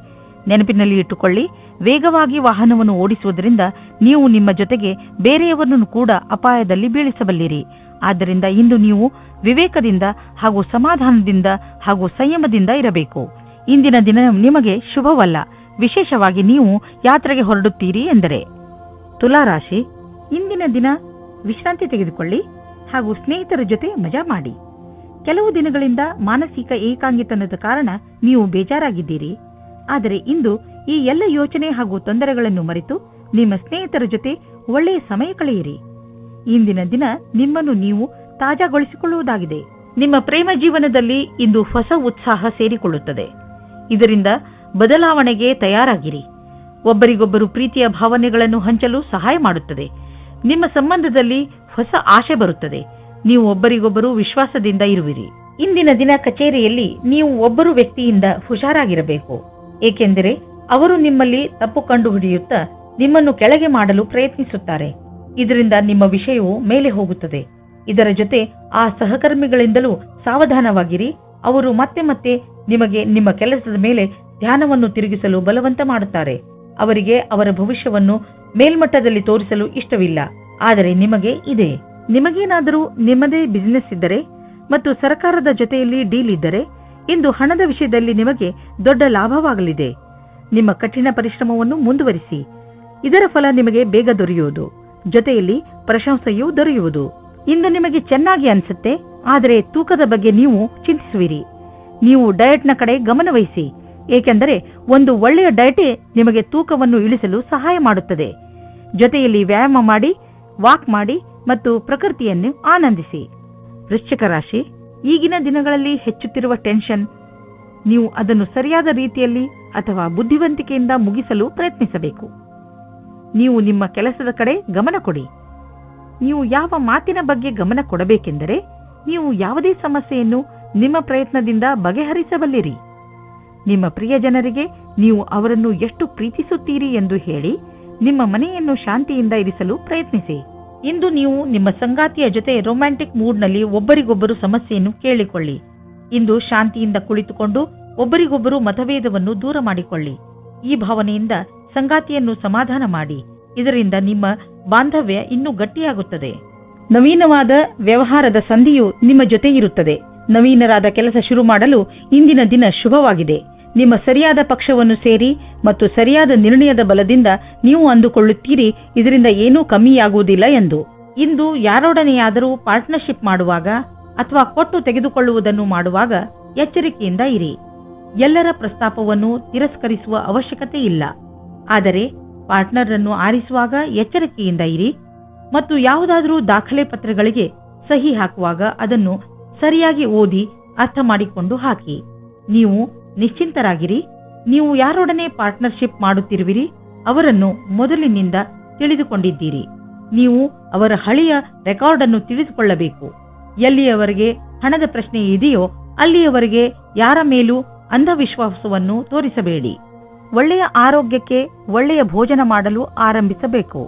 ನೆನಪಿನಲ್ಲಿ ಇಟ್ಟುಕೊಳ್ಳಿ, ವೇಗವಾಗಿ ವಾಹನವನ್ನು ಓಡಿಸುವುದರಿಂದ ನೀವು ನಿಮ್ಮ ಜೊತೆಗೆ ಬೇರೆಯವರನ್ನು ಕೂಡ ಅಪಾಯದಲ್ಲಿ ಬೀಳಿಸಬಲ್ಲಿರಿ. ಆದ್ದರಿಂದ ಇಂದು ನೀವು ವಿವೇಕದಿಂದ ಹಾಗೂ ಸಮಾಧಾನದಿಂದ ಹಾಗೂ ಸಂಯಮದಿಂದ ಇರಬೇಕು. ಇಂದಿನ ದಿನ ನಿಮಗೆ ಶುಭವಲ್ಲ, ವಿಶೇಷವಾಗಿ ನೀವು ಯಾತ್ರೆಗೆ ಹೊರಡುತ್ತೀರಿ ಎಂದರೆ. ತುಲಾರಾಶಿ, ಇಂದಿನ ದಿನ ವಿಶ್ರಾಂತಿ ತೆಗೆದುಕೊಳ್ಳಿ ಹಾಗೂ ಸ್ನೇಹಿತರ ಜೊತೆ ಮಜಾ ಮಾಡಿ. ಕೆಲವು ದಿನಗಳಿಂದ ಮಾನಸಿಕ ಏಕಾಂಗಿತನದ ಕಾರಣ ನೀವು ಬೇಜಾರಾಗಿದ್ದೀರಿ. ಆದರೆ ಇಂದು ಈ ಎಲ್ಲ ಯೋಚನೆ ಹಾಗೂ ತೊಂದರೆಗಳನ್ನು ಮರೆತು ನಿಮ್ಮ ಸ್ನೇಹಿತರ ಜೊತೆ ಒಳ್ಳೆಯ ಸಮಯ ಕಳೆಯಿರಿ. ಇಂದಿನ ದಿನ ನಿಮ್ಮನ್ನು ನೀವು ತಾಜಾಗೊಳಿಸಿಕೊಳ್ಳುವುದಾಗಿದೆ. ನಿಮ್ಮ ಪ್ರೇಮ ಜೀವನದಲ್ಲಿ ಇಂದು ಹೊಸ ಉತ್ಸಾಹ ಸೇರಿಕೊಳ್ಳುತ್ತದೆ. ಇದರಿಂದ ಬದಲಾವಣೆಗೆ ತಯಾರಾಗಿರಿ. ಒಬ್ಬರಿಗೊಬ್ಬರು ಪ್ರೀತಿಯ ಭಾವನೆಗಳನ್ನು ಹಂಚಲು ಸಹಾಯ ಮಾಡುತ್ತದೆ. ನಿಮ್ಮ ಸಂಬಂಧದಲ್ಲಿ ಹೊಸ ಆಶೆ ಬರುತ್ತದೆ. ನೀವು ಒಬ್ಬರಿಗೊಬ್ಬರು ವಿಶ್ವಾಸದಿಂದ ಇರುವಿರಿ. ಇಂದಿನ ದಿನ ಕಚೇರಿಯಲ್ಲಿ ನೀವು ಒಬ್ಬರು ವ್ಯಕ್ತಿಯಿಂದ ಹುಷಾರಾಗಿರಬೇಕು, ಏಕೆಂದರೆ ಅವರು ನಿಮ್ಮಲ್ಲಿ ತಪ್ಪು ಕಂಡುಹಿಡಿಯುತ್ತಾ ನಿಮ್ಮನ್ನು ಕೆಳಗೆ ಮಾಡಲು ಪ್ರಯತ್ನಿಸುತ್ತಾರೆ. ಇದರಿಂದ ನಿಮ್ಮ ವಿಷಯವು ಮೇಲೆ ಹೋಗುತ್ತದೆ. ಇದರ ಜೊತೆ ಆ ಸಹಕರ್ಮಿಗಳಿಂದಲೂ ಸಾವಧಾನವಾಗಿರಿ. ಅವರು ಮತ್ತೆ ಮತ್ತೆ ನಿಮಗೆ ನಿಮ್ಮ ಕೆಲಸದ ಮೇಲೆ ಧ್ಯಾನವನ್ನು ತಿರುಗಿಸಲು ಬಲವಂತ ಮಾಡುತ್ತಾರೆ. ಅವರಿಗೆ ಅವರ ಭವಿಷ್ಯವನ್ನು ಮೇಲ್ಮಟ್ಟದಲ್ಲಿ ತೋರಿಸಲು ಇಷ್ಟವಿಲ್ಲ, ಆದರೆ ನಿಮಗೆ ಇದೆ. ನಿಮಗೇನಾದರೂ ನಿಮ್ಮದೇ ಬಿಸಿನೆಸ್ ಇದ್ದರೆ ಮತ್ತು ಸರ್ಕಾರದ ಜೊತೆಯಲ್ಲಿ ಡೀಲ್ ಇದ್ದರೆ ಇಂದು ಹಣದ ವಿಷಯದಲ್ಲಿ ನಿಮಗೆ ದೊಡ್ಡ ಲಾಭವಾಗಲಿದೆ. ನಿಮ್ಮ ಕಠಿಣ ಪರಿಶ್ರಮವನ್ನು ಮುಂದುವರಿಸಿ. ಇದರ ಫಲ ನಿಮಗೆ ಬೇಗ ದೊರೆಯುವುದು, ಜೊತೆಯಲ್ಲಿ ಪ್ರಶಂಸೆಯೂ ದೊರೆಯುವುದು. ಇಂದು ನಿಮಗೆ ಚೆನ್ನಾಗಿ ಅನಿಸುತ್ತೆ, ಆದರೆ ತೂಕದ ಬಗ್ಗೆ ನೀವು ಚಿಂತಿಸುವಿರಿ. ನೀವು ಡಯಟ್ನ ಕಡೆ ಗಮನವಹಿಸಿ, ಏಕೆಂದರೆ ಒಂದು ಒಳ್ಳೆಯ ಡಯಟೇ ನಿಮಗೆ ತೂಕವನ್ನು ಇಳಿಸಲು ಸಹಾಯ ಮಾಡುತ್ತದೆ. ಜೊತೆಯಲ್ಲಿ ವ್ಯಾಯಾಮ ಮಾಡಿ, ವಾಕ್ ಮಾಡಿ ಮತ್ತು ಪ್ರಕೃತಿಯನ್ನು ಆನಂದಿಸಿ. ವೃಶ್ಚಿಕ ರಾಶಿ, ಈಗಿನ ದಿನಗಳಲ್ಲಿ ಹೆಚ್ಚುತ್ತಿರುವ ಟೆನ್ಷನ್, ನೀವು ಅದನ್ನು ಸರಿಯಾದ ರೀತಿಯಲ್ಲಿ ಅಥವಾ ಬುದ್ಧಿವಂತಿಕೆಯಿಂದ ಮುಗಿಸಲು ಪ್ರಯತ್ನಿಸಬೇಕು. ನೀವು ನಿಮ್ಮ ಕೆಲಸದ ಕಡೆ ಗಮನ ಕೊಡಿ. ನೀವು ಯಾವ ಮಾತಿನ ಬಗ್ಗೆ ಗಮನ ಕೊಡಬೇಕೆಂದರೆ, ನೀವು ಯಾವುದೇ ಸಮಸ್ಯೆಯನ್ನು ನಿಮ್ಮ ಪ್ರಯತ್ನದಿಂದ ಬಗೆಹರಿಸಬಲ್ಲಿರಿ. ನಿಮ್ಮ ಪ್ರಿಯ ಜನರಿಗೆ ನೀವು ಅವರನ್ನು ಎಷ್ಟು ಪ್ರೀತಿಸುತ್ತೀರಿ ಎಂದು ಹೇಳಿ ನಿಮ್ಮ ಮನೆಯನ್ನು ಶಾಂತಿಯಿಂದ ಇರಿಸಲು ಪ್ರಯತ್ನಿಸಿ. ಇಂದು ನೀವು ನಿಮ್ಮ ಸಂಗಾತಿಯ ಜೊತೆ ರೊಮ್ಯಾಂಟಿಕ್ ಮೂಡ್ನಲ್ಲಿ ಒಬ್ಬರಿಗೊಬ್ಬರು ಸಮಸ್ಯೆಯನ್ನು ಕೇಳಿಕೊಳ್ಳಿ. ಇಂದು ಶಾಂತಿಯಿಂದ ಕುಳಿತುಕೊಂಡು ಒಬ್ಬರಿಗೊಬ್ಬರು ಮತಭೇದವನ್ನು ದೂರ ಮಾಡಿಕೊಳ್ಳಿ. ಈ ಭಾವನೆಯಿಂದ ಸಂಗಾತಿಯನ್ನು ಸಮಾಧಾನ ಮಾಡಿ. ಇದರಿಂದ ನಿಮ್ಮ ಬಾಂಧವ್ಯ ಇನ್ನೂ ಗಟ್ಟಿಯಾಗುತ್ತದೆ. ನವೀನವಾದ ವ್ಯವಹಾರದ ಸಂಧಿಯು ನಿಮ್ಮ ಜೊತೆ ಇರುತ್ತದೆ. ನವೀನರಾದ ಕೆಲಸ ಶುರು ಮಾಡಲು ಇಂದಿನ ದಿನ ಶುಭವಾಗಿದೆ. ನಿಮ್ಮ ಸರಿಯಾದ ಪಕ್ಷವನ್ನು ಸೇರಿ ಮತ್ತು ಸರಿಯಾದ ನಿರ್ಣಯದ ಬಲದಿಂದ ನೀವು ಅಂದುಕೊಳ್ಳುತ್ತೀರಿ ಇದರಿಂದ ಏನೂ ಕಮ್ಮಿಯಾಗುವುದಿಲ್ಲ ಎಂದು. ಇಂದು ಯಾರೊಡನೆಯಾದರೂ ಪಾರ್ಟ್ನರ್ಶಿಪ್ ಮಾಡುವಾಗ ಅಥವಾ ಕೊಟ್ಟು ತೆಗೆದುಕೊಳ್ಳುವುದನ್ನು ಮಾಡುವಾಗ ಎಚ್ಚರಿಕೆಯಿಂದ ಇರಿ. ಎಲ್ಲರ ಪ್ರಸ್ತಾಪವನ್ನು ತಿರಸ್ಕರಿಸುವ ಅವಶ್ಯಕತೆ ಇಲ್ಲ, ಆದರೆ ಪಾರ್ಟ್ನರ್ ಅನ್ನು ಆರಿಸುವಾಗ ಎಚ್ಚರಿಕೆಯಿಂದ ಇರಿ ಮತ್ತು ಯಾವುದಾದರೂ ದಾಖಲೆ ಪತ್ರಗಳಿಗೆ ಸಹಿ ಹಾಕುವಾಗ ಅದನ್ನು ಸರಿಯಾಗಿ ಓದಿ ಅರ್ಥ ಮಾಡಿಕೊಂಡು ಹಾಕಿ. ನೀವು ನಿಶ್ಚಿಂತರಾಗಿರಿ. ನೀವು ಯಾರೊಡನೆ ಪಾರ್ಟ್ನರ್ಶಿಪ್ ಮಾಡುತ್ತಿರುವಿರಿ ಅವರನ್ನು ಮೊದಲಿನಿಂದ ತಿಳಿದುಕೊಂಡಿದ್ದೀರಿ. ನೀವು ಅವರ ಹಳೆಯ ರೆಕಾರ್ಡ್ ಅನ್ನು ತಿಳಿದುಕೊಳ್ಳಬೇಕು. ಎಲ್ಲಿಯವರೆಗೆ ಹಣದ ಪ್ರಶ್ನೆ ಇದೆಯೋ ಅಲ್ಲಿಯವರೆಗೆ ಯಾರ ಮೇಲೂ ಅಂಧವಿಶ್ವಾಸವನ್ನು ತೋರಿಸಬೇಡಿ. ಒಳ್ಳೆಯ ಆರೋಗ್ಯಕ್ಕೆ ಒಳ್ಳೆಯ ಭೋಜನ ಮಾಡಲು ಆರಂಭಿಸಬೇಕು.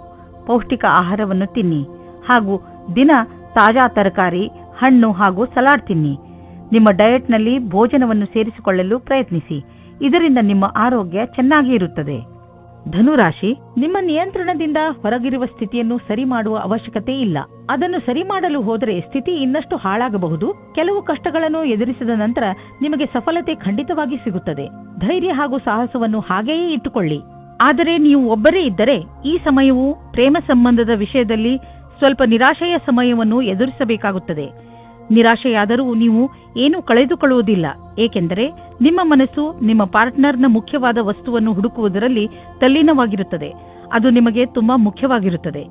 ಪೌಷ್ಟಿಕ ಆಹಾರವನ್ನು ತಿನ್ನಿ ಹಾಗೂ ದಿನ ತಾಜಾ ತರಕಾರಿ, ಹಣ್ಣು ಹಾಗೂ ಸಲಾಡ್ ತಿನ್ನಿ. ನಿಮ್ಮ ಡಯಟ್ನಲ್ಲಿ ಭೋಜನವನ್ನು ಸೇರಿಸಿಕೊಳ್ಳಲು ಪ್ರಯತ್ನಿಸಿ. ಇದರಿಂದ ನಿಮ್ಮ ಆರೋಗ್ಯ ಚೆನ್ನಾಗಿ ಇರುತ್ತದೆ. ಧನುರಾಶಿ, ನಿಮ್ಮ ನಿಯಂತ್ರಣದಿಂದ ಹೊರಗಿರುವ ಸ್ಥಿತಿಯನ್ನು ಸರಿ ಮಾಡುವ ಅವಶ್ಯಕತೆ ಇಲ್ಲ. ಅದನ್ನು ಸರಿ ಮಾಡಲು ಹೋದರೆ ಸ್ಥಿತಿ ಇನ್ನಷ್ಟು ಹಾಳಾಗಬಹುದು. ಕೆಲವು ಕಷ್ಟಗಳನ್ನು ಎದುರಿಸಿದ ನಂತರ ನಿಮಗೆ ಸಫಲತೆ ಖಂಡಿತವಾಗಿ ಸಿಗುತ್ತದೆ. ಧೈರ್ಯ ಹಾಗೂ ಸಾಹಸವನ್ನು ಹಾಗೆಯೇ ಇಟ್ಟುಕೊಳ್ಳಿ. ಆದರೆ ನೀವು ಒಬ್ಬರೇ ಇದ್ದರೆ ಈ ಸಮಯವು ಪ್ರೇಮ ಸಂಬಂಧದ ವಿಷಯದಲ್ಲಿ ಸ್ವಲ್ಪ ನಿರಾಶೆಯ ಸಮಯವನ್ನು ಎದುರಿಸಬೇಕಾಗುತ್ತದೆ. ನಿರಾಶೆಯಾದರೂ ನೀವು ಏನೂ ಕಳೆದುಕೊಳ್ಳುವುದಿಲ್ಲ, ಏಕೆಂದರೆ ನಿಮ್ಮ ಮನಸ್ಸು ನಿಮ್ಮ ಪಾರ್ಟ್ನರ್ನ ಮುಖ್ಯವಾದ ವಸ್ತುವನ್ನು ಹುಡುಕುವುದರಲ್ಲಿ ತಲ್ಲೀನವಾಗಿರುತ್ತದೆ. ಅದು ನಿಮಗೆ ತುಂಬಾ ಮುಖ್ಯವಾಗಿರುತ್ತದೆ.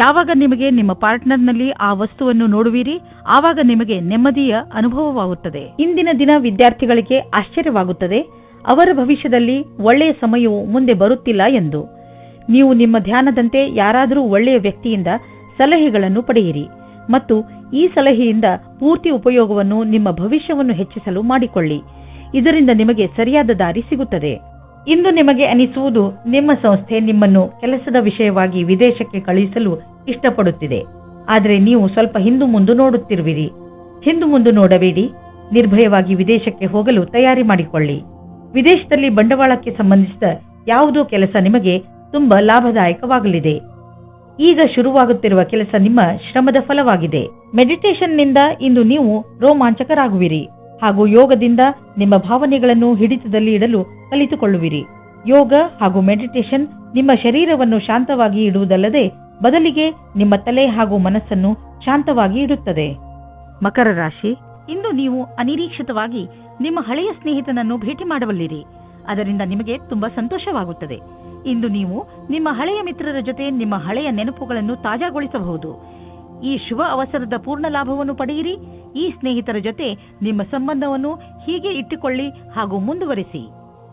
ಯಾವಾಗ ನಿಮಗೆ ನಿಮ್ಮ ಪಾರ್ಟ್ನರ್ನಲ್ಲಿ ಆ ವಸ್ತುವನ್ನು ನೋಡುವಿರಿ ಆವಾಗ ನಿಮಗೆ ನೆಮ್ಮದಿಯ ಅನುಭವವಾಗುತ್ತದೆ. ಇಂದಿನ ದಿನ ವಿದ್ಯಾರ್ಥಿಗಳಿಗೆ ಆಶ್ಚರ್ಯವಾಗುತ್ತದೆ ಅವರ ಭವಿಷ್ಯದಲ್ಲಿ ಒಳ್ಳೆಯ ಸಮಯವು ಮುಂದೆ ಬರುತ್ತಿಲ್ಲ ಎಂದು. ನೀವು ನಿಮ್ಮ ಧ್ಯಾನದಂತೆ ಯಾರಾದರೂ ಒಳ್ಳೆಯ ವ್ಯಕ್ತಿಯಿಂದ ಸಲಹೆಗಳನ್ನು ಪಡೆಯಿರಿ ಮತ್ತು ಈ ಸಲಹೆಯಿಂದ ಪೂರ್ತಿ ಉಪಯೋಗವನ್ನು ನಿಮ್ಮ ಭವಿಷ್ಯವನ್ನು ಹೆಚ್ಚಿಸಲು ಮಾಡಿಕೊಳ್ಳಿ. ಇದರಿಂದ ನಿಮಗೆ ಸರಿಯಾದ ದಾರಿ ಸಿಗುತ್ತದೆ. ಇಂದು ನಿಮಗೆ ಅನಿಸುವುದು ನಿಮ್ಮ ಸಂಸ್ಥೆ ನಿಮ್ಮನ್ನು ಕೆಲಸದ ವಿಷಯವಾಗಿ ವಿದೇಶಕ್ಕೆ ಕಳುಹಿಸಲು ಇಷ್ಟಪಡುತ್ತಿದೆ. ಆದರೆ ನೀವು ಸ್ವಲ್ಪ ಹಿಂದು ಮುಂದು ನೋಡುತ್ತಿರುವಿರಿ. ಹಿಂದು ಮುಂದು ನೋಡಬೇಡಿ. ನಿರ್ಭಯವಾಗಿ ವಿದೇಶಕ್ಕೆ ಹೋಗಲು ತಯಾರಿ ಮಾಡಿಕೊಳ್ಳಿ. ವಿದೇಶದಲ್ಲಿ ಬಂಡವಾಳಕ್ಕೆ ಸಂಬಂಧಿಸಿದ ಯಾವುದೋ ಕೆಲಸ ನಿಮಗೆ ತುಂಬಾ ಲಾಭದಾಯಕವಾಗಲಿದೆ. ಈಗ ಶುರುವಾಗುತ್ತಿರುವ ಕೆಲಸ ನಿಮ್ಮ ಶ್ರಮದ ಫಲವಾಗಿದೆ. ಮೆಡಿಟೇಷನ್ನಿಂದ ಇಂದು ನೀವು ರೋಮಾಂಚಕರಾಗುವಿರಿ ಹಾಗೂ ಯೋಗದಿಂದ ನಿಮ್ಮ ಭಾವನೆಗಳನ್ನು ಹಿಡಿತದಲ್ಲಿ ಇಡಲು ಕಲಿತುಕೊಳ್ಳುವಿರಿ. ಯೋಗ ಹಾಗೂ ಮೆಡಿಟೇಷನ್ ನಿಮ್ಮ ಶರೀರವನ್ನು ಶಾಂತವಾಗಿ ಇಡುವುದಲ್ಲದೆ ಬದಲಿಗೆ ನಿಮ್ಮ ತಲೆ ಹಾಗೂ ಮನಸ್ಸನ್ನು ಶಾಂತವಾಗಿ ಇಡುತ್ತದೆ. ಮಕರ ರಾಶಿ, ಇಂದು ನೀವು ಅನಿರೀಕ್ಷಿತವಾಗಿ ನಿಮ್ಮ ಹಳೆಯ ಸ್ನೇಹಿತನನ್ನು ಭೇಟಿ ಮಾಡಬಲ್ಲಿರಿ. ಅದರಿಂದ ನಿಮಗೆ ತುಂಬಾ ಸಂತೋಷವಾಗುತ್ತದೆ. ಇಂದು ನೀವು ನಿಮ್ಮ ಹಳೆಯ ಮಿತ್ರರ ಜೊತೆ ನಿಮ್ಮ ಹಳೆಯ ನೆನಪುಗಳನ್ನು ತಾಜಾಗೊಳಿಸಬಹುದು. ಈ ಶುಭ ಅವಸರದ ಪೂರ್ಣ ಲಾಭವನ್ನು ಪಡೆಯಿರಿ. ಈ ಸ್ನೇಹಿತರ ಜೊತೆ ನಿಮ್ಮ ಸಂಬಂಧವನ್ನು ಹೀಗೆ ಇಟ್ಟುಕೊಳ್ಳಿ ಹಾಗೂ ಮುಂದುವರಿಸಿ.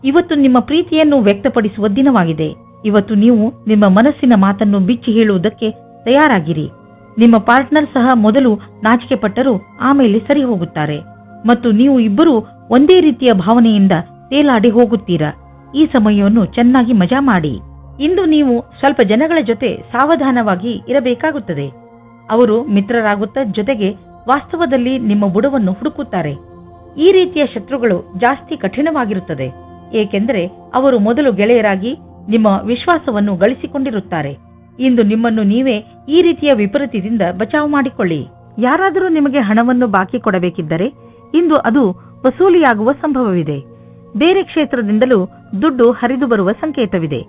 ಇವತ್ತು ನಿಮ್ಮ ಪ್ರೀತಿಯನ್ನು ವ್ಯಕ್ತಪಡಿಸುವ ದಿನವಾಗಿದೆ. ಇವತ್ತು ನೀವು ನಿಮ್ಮ ಮನಸ್ಸಿನ ಮಾತನ್ನು ಬಿಚ್ಚಿ ಹೇಳುವುದಕ್ಕೆ ತಯಾರಾಗಿರಿ. ನಿಮ್ಮ ಪಾರ್ಟ್ನರ್ ಸಹ ಮೊದಲು ನಾಚಿಕೆ ಪಟ್ಟರೂ ಆಮೇಲೆ ಸರಿ ಹೋಗುತ್ತಾರೆ ಮತ್ತು ನೀವು ಇಬ್ಬರೂ ಒಂದೇ ರೀತಿಯ ಭಾವನೆಯಿಂದ ತೇಲಾಡಿ ಹೋಗುತ್ತೀರಾ. ಈ ಸಮಯವನ್ನು ಚೆನ್ನಾಗಿ ಮಜಾ ಮಾಡಿ. ಇಂದು ನೀವು ಸ್ವಲ್ಪ ಜನಗಳ ಜೊತೆ ಸಾವಧಾನವಾಗಿ ಇರಬೇಕಾಗುತ್ತದೆ. ಅವರು ಮಿತ್ರರಾಗುತ್ತಾ ಜೊತೆಗೆ ವಾಸ್ತವದಲ್ಲಿ ನಿಮ್ಮ ಬುಡವನ್ನು ಹುಡುಕುತ್ತಾರೆ. ಈ ರೀತಿಯ ಶತ್ರುಗಳು ಜಾಸ್ತಿ ಕಠಿಣವಾಗಿರುತ್ತದೆ, ಏಕೆಂದರೆ ಅವರು ಮೊದಲು ಗೆಳೆಯರಾಗಿ ನಿಮ್ಮ ವಿಶ್ವಾಸವನ್ನು ಗಳಿಸಿಕೊಂಡಿರುತ್ತಾರೆ. ಇಂದು ನಿಮ್ಮನ್ನು ನೀವೇ ಈ ರೀತಿಯ ವಿಪರೀತದಿಂದ ಬಚಾವ್ ಮಾಡಿಕೊಳ್ಳಿ. ಯಾರಾದರೂ ನಿಮಗೆ ಹಣವನ್ನು ಬಾಕಿ ಕೊಡಬೇಕಿದ್ದರೆ ಇಂದು ಅದು ವಸೂಲಿಯಾಗುವ ಸಂಭವವಿದೆ. ಬೇರೆ ಕ್ಷೇತ್ರದಿಂದಲೂ ದುಡ್ಡು ಹರಿದು ಬರುವ ಸಂಕೇತವಿದೆ.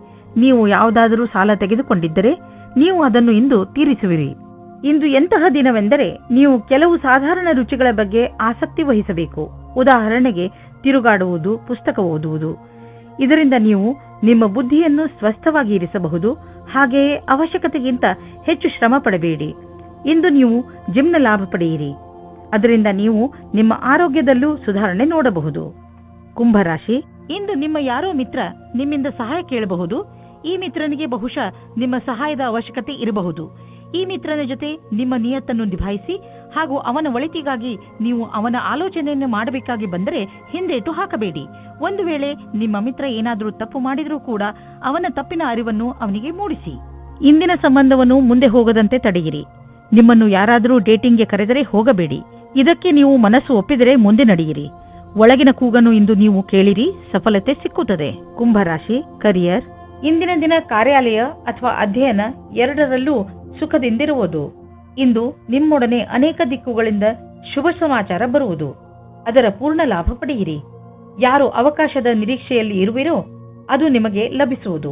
ನೀವು ಯಾವುದಾದರೂ ಸಾಲ ತೆಗೆದುಕೊಂಡಿದ್ದರೆ ನೀವು ಅದನ್ನು ಇಂದು ತೀರಿಸುವಿರಿ. ಇಂದು ಎಂತಹ ದಿನವೆಂದರೆ ನೀವು ಕೆಲವು ಸಾಧಾರಣ ರುಚಿಗಳ ಬಗ್ಗೆ ಆಸಕ್ತಿ ವಹಿಸಬೇಕು. ಉದಾಹರಣೆಗೆ ತಿರುಗಾಡುವುದು, ಪುಸ್ತಕ ಓದುವುದು. ಇದರಿಂದ ನೀವು ನಿಮ್ಮ ಬುದ್ಧಿಯನ್ನು ಸ್ವಸ್ಥವಾಗಿ ಇರಿಸಬಹುದು. ಹಾಗೆಯೇ ಅವಶ್ಯಕತೆಗಿಂತ ಹೆಚ್ಚು ಶ್ರಮ ಪಡಬೇಡಿ. ಇಂದು ನೀವು ಜಿಮ್ನ ಲಾಭ ಪಡೆಯಿರಿ. ಅದರಿಂದ ನೀವು ನಿಮ್ಮ ಆರೋಗ್ಯದಲ್ಲೂ ಸುಧಾರಣೆ ನೋಡಬಹುದು. ಕುಂಭರಾಶಿ, ಇಂದು ನಿಮ್ಮ ಯಾರೋ ಮಿತ್ರ ನಿಮ್ಮಿಂದ ಸಹಾಯ ಕೇಳಬಹುದು. ಈ ಮಿತ್ರನಿಗೆ ಬಹುಶಃ ನಿಮ್ಮ ಸಹಾಯದ ಅವಶ್ಯಕತೆ ಇರಬಹುದು. ಈ ಮಿತ್ರನ ಜೊತೆ ನಿಮ್ಮ ನಿಯತ್ತನ್ನು ನಿಭಾಯಿಸಿ ಹಾಗೂ ಅವನ ಒಳಿತಿಗಾಗಿ ನೀವು ಅವನ ಆಲೋಚನೆಯನ್ನು ಮಾಡಬೇಕಾಗಿ ಬಂದರೆ ಹಿಂದೇಟು ಹಾಕಬೇಡಿ. ಒಂದು ವೇಳೆ ನಿಮ್ಮ ಮಿತ್ರ ಏನಾದರೂ ತಪ್ಪು ಮಾಡಿದರೂ ಕೂಡ ಅವನ ತಪ್ಪಿನ ಅರಿವನ್ನು ಅವನಿಗೆ ಮೂಡಿಸಿ. ಇಂದಿನ ಸಂಬಂಧವನ್ನು ಮುಂದೆ ಹೋಗದಂತೆ ತಡೆಯಿರಿ. ನಿಮ್ಮನ್ನು ಯಾರಾದರೂ ಡೇಟಿಂಗ್ಗೆ ಕರೆದರೆ ಹೋಗಬೇಡಿ. ಇದಕ್ಕೆ ನೀವು ಮನಸ್ಸು ಒಪ್ಪಿದರೆ ಮುಂದೆ ನಡೆಯಿರಿ. ಒಳಗಿನ ಕೂಗನ್ನು ಇಂದು ನೀವು ಕೇಳಿರಿ, ಸಫಲತೆ ಸಿಕ್ಕುತ್ತದೆ. ಕುಂಭರಾಶಿ, ಕರಿಯರ್. ಇಂದಿನ ದಿನ ಕಾರ್ಯಾಲಯ ಅಥವಾ ಅಧ್ಯಯನ ಎರಡರಲ್ಲೂ ಸುಖದಿಂದಿರುವುದು. ಇಂದು ನಿಮ್ಮೊಡನೆ ಅನೇಕ ದಿಕ್ಕುಗಳಿಂದ ಶುಭ ಸಮಾಚಾರ ಬರುವುದು. ಅದರ ಪೂರ್ಣ ಲಾಭ ಪಡೆಯಿರಿ. ಯಾರು ಅವಕಾಶದ ನಿರೀಕ್ಷೆಯಲ್ಲಿ ಇರುವಿರೋ ಅದು ನಿಮಗೆ ಲಭಿಸುವುದು.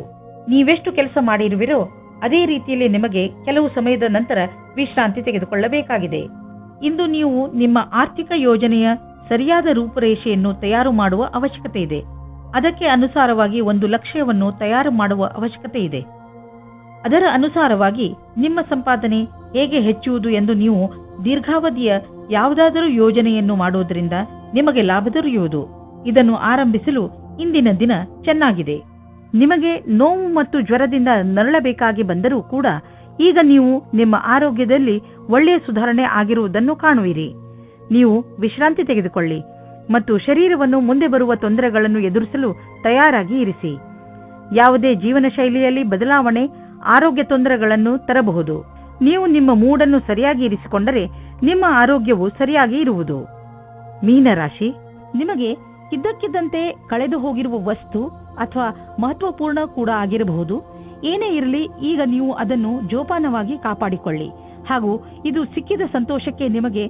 ನೀವೆಷ್ಟು ಕೆಲಸ ಮಾಡಿರುವಿರೋ ಅದೇ ರೀತಿಯಲ್ಲಿ ನಿಮಗೆ ಕೆಲವು ಸಮಯದ ನಂತರ ವಿಶ್ರಾಂತಿ ತೆಗೆದುಕೊಳ್ಳಬೇಕಾಗಿದೆ. ಇಂದು ನೀವು ನಿಮ್ಮ ಆರ್ಥಿಕ ಯೋಜನೆಯ ಸರಿಯಾದ ರೂಪುರೇಷೆಯನ್ನು ತಯಾರು ಮಾಡುವ ಅವಶ್ಯಕತೆ ಇದೆ. ಅದಕ್ಕೆ ಅನುಸಾರವಾಗಿ ಒಂದು ಲಕ್ಷ್ಯವನ್ನು ತಯಾರು ಮಾಡುವ ಅವಶ್ಯಕತೆ ಇದೆ. ಅದರ ಅನುಸಾರವಾಗಿ ನಿಮ್ಮ ಸಂಪಾದನೆ ಹೇಗೆ ಹೆಚ್ಚುವುದು ಎಂದು ನೀವು ದೀರ್ಘಾವಧಿಯ ಯಾವುದಾದರೂ ಯೋಜನೆಯನ್ನು ಮಾಡುವುದರಿಂದ ನಿಮಗೆ ಲಾಭ ದೊರೆಯುವುದು. ಇದನ್ನು ಆರಂಭಿಸಲು ಇಂದಿನ ದಿನ ಚೆನ್ನಾಗಿದೆ. ನಿಮಗೆ ನೋವು ಮತ್ತು ಜ್ವರದಿಂದ ನರಳಬೇಕಾಗಿ ಬಂದರೂ ಕೂಡ ಈಗ ನೀವು ನಿಮ್ಮ ಆರೋಗ್ಯದಲ್ಲಿ ಒಳ್ಳೆಯ ಸುಧಾರಣೆ ಆಗಿರುವುದನ್ನು ಕಾಣುವಿರಿ. ನೀವು ವಿಶ್ರಾಂತಿ ತೆಗೆದುಕೊಳ್ಳಿ ಮತ್ತು ಶರೀರವನ್ನು ಮುಂದೆ ಬರುವ ತೊಂದರೆಗಳನ್ನು ಎದುರಿಸಲು ತಯಾರಾಗಿ ಇರಿಸಿ. ಯಾವುದೇ ಜೀವನ ಶೈಲಿಯಲ್ಲಿ ಬದಲಾವಣೆ ಆರೋಗ್ಯ ತೊಂದರೆಗಳನ್ನು ತರಬಹುದು. ನೀವು ನಿಮ್ಮ ಮೂಡನ್ನು ಸರಿಯಾಗಿ ಇರಿಸಿಕೊಂಡರೆ ನಿಮ್ಮ ಆರೋಗ್ಯವು ಸರಿಯಾಗಿ ಇರುವುದು. ಮೀನರಾಶಿ, ನಿಮಗೆ ಇದ್ದಕ್ಕಿದ್ದಂತೆ ಕಳೆದು ಹೋಗಿರುವ ವಸ್ತು ಅಥವಾ ಮಹತ್ವಪೂರ್ಣ ಕೂಡ ಆಗಿರಬಹುದು. ಏನೇ ಇರಲಿ, ಈಗ ನೀವು ಅದನ್ನು ಜೋಪಾನವಾಗಿ ಕಾಪಾಡಿಕೊಳ್ಳಿ ಹಾಗೂ ಇದು ಸಿಕ್ಕಿದ ಸಂತೋಷಕ್ಕೆ ನಿಮಗೆ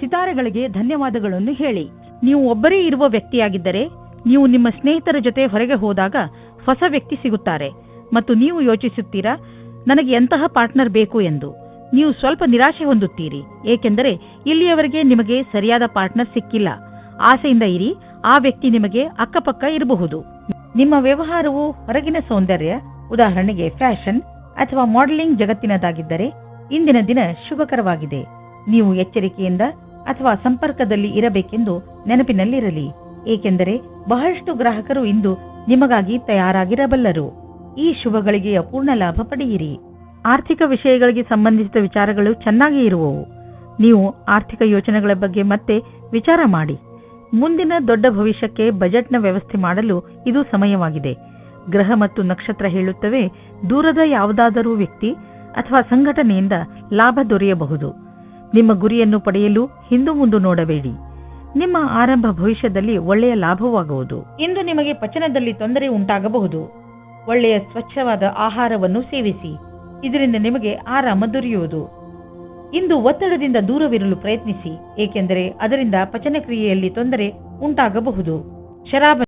ಸಿತಾರೆಗಳಿಗೆ ಧನ್ಯವಾದಗಳನ್ನು ಹೇಳಿ. ನೀವು ಒಬ್ಬರೇ ಇರುವ ವ್ಯಕ್ತಿಯಾಗಿದ್ದರೆ ನೀವು ನಿಮ್ಮ ಸ್ನೇಹಿತರ ಜೊತೆ ಹೊರಗೆ ಹೋದಾಗ ಹೊಸ ವ್ಯಕ್ತಿ ಸಿಗುತ್ತಾರೆ ಮತ್ತು ನೀವು ಯೋಚಿಸುತ್ತೀರಾ, ನನಗೆ ಎಂತಹ ಪಾರ್ಟ್ನರ್ ಬೇಕು ಎಂದು. ನೀವು ಸ್ವಲ್ಪ ನಿರಾಶೆ ಹೊಂದುತ್ತೀರಿ, ಏಕೆಂದರೆ ಇಲ್ಲಿಯವರೆಗೆ ನಿಮಗೆ ಸರಿಯಾದ ಪಾರ್ಟ್ನರ್ ಸಿಕ್ಕಿಲ್ಲ. ಆಸೆಯಿಂದ ಇರಿ, ಆ ವ್ಯಕ್ತಿ ನಿಮಗೆ ಅಕ್ಕಪಕ್ಕ ಇರಬಹುದು. ನಿಮ್ಮ ವ್ಯವಹಾರವು ಹೊರಗಿನ ಸೌಂದರ್ಯ, ಉದಾಹರಣೆಗೆ ಫ್ಯಾಷನ್ ಅಥವಾ ಮಾಡೆಲಿಂಗ್ ಜಗತ್ತಿನದಾಗಿದ್ದರೆ ಇಂದಿನ ದಿನ ಶುಭಕರವಾಗಿದೆ. ನೀವು ಎಚ್ಚರಿಕೆಯಿಂದ ಅಥವಾ ಸಂಪರ್ಕದಲ್ಲಿ ಇರಬೇಕೆಂದು ನೆನಪಿನಲ್ಲಿರಲಿ, ಏಕೆಂದರೆ ಬಹಳಷ್ಟು ಗ್ರಾಹಕರು ಇಂದು ನಿಮಗಾಗಿ ತಯಾರಾಗಿರಬಲ್ಲರು. ಈ ಶುಭಗಳಿಗೆಯ ಪೂರ್ಣ ಲಾಭ ಪಡೆಯಿರಿ. ಆರ್ಥಿಕ ವಿಷಯಗಳಿಗೆ ಸಂಬಂಧಿಸಿದ ವಿಚಾರಗಳು ಚೆನ್ನಾಗಿ ಇರುವವು. ನೀವು ಆರ್ಥಿಕ ಯೋಜನೆಗಳ ಬಗ್ಗೆ ಮತ್ತೆ ವಿಚಾರ ಮಾಡಿ. ಮುಂದಿನ ದೊಡ್ಡ ಭವಿಷ್ಯಕ್ಕೆ ಬಜೆಟ್ನ ವ್ಯವಸ್ಥೆ ಮಾಡಲು ಇದು ಸಮಯವಾಗಿದೆ. ಗ್ರಹ ಮತ್ತು ನಕ್ಷತ್ರ ಹೇಳುತ್ತವೆ, ದೂರದ ಯಾವುದಾದರೂ ವ್ಯಕ್ತಿ ಅಥವಾ ಸಂಘಟನೆಯಿಂದ ಲಾಭ ದೊರೆಯಬಹುದು. ನಿಮ್ಮ ಗುರಿಯನ್ನು ಪಡೆಯಲು ಹಿಂದು ಮುಂದು ನೋಡಬೇಡಿ. ನಿಮ್ಮ ಆರಂಭ ಭವಿಷ್ಯದಲ್ಲಿ ಒಳ್ಳೆಯ ಲಾಭವಾಗುವುದು. ಇಂದು ನಿಮಗೆ ಪಚನದಲ್ಲಿ ತೊಂದರೆ ಉಂಟಾಗಬಹುದು. ಒಳ್ಳೆಯ ಸ್ವಚ್ಛವಾದ ಆಹಾರವನ್ನು ಸೇವಿಸಿ, ಇದರಿಂದ ನಿಮಗೆ ಆರಾಮ ದೊರೆಯುವುದು. ಇಂದು ಒತ್ತಡದಿಂದ ದೂರವಿರಲು ಪ್ರಯತ್ನಿಸಿ, ಏಕೆಂದರೆ ಅದರಿಂದ ಪಚನಕ್ರಿಯೆಯಲ್ಲಿ ತೊಂದರೆ ಉಂಟಾಗಬಹುದು. ಶರಾಬ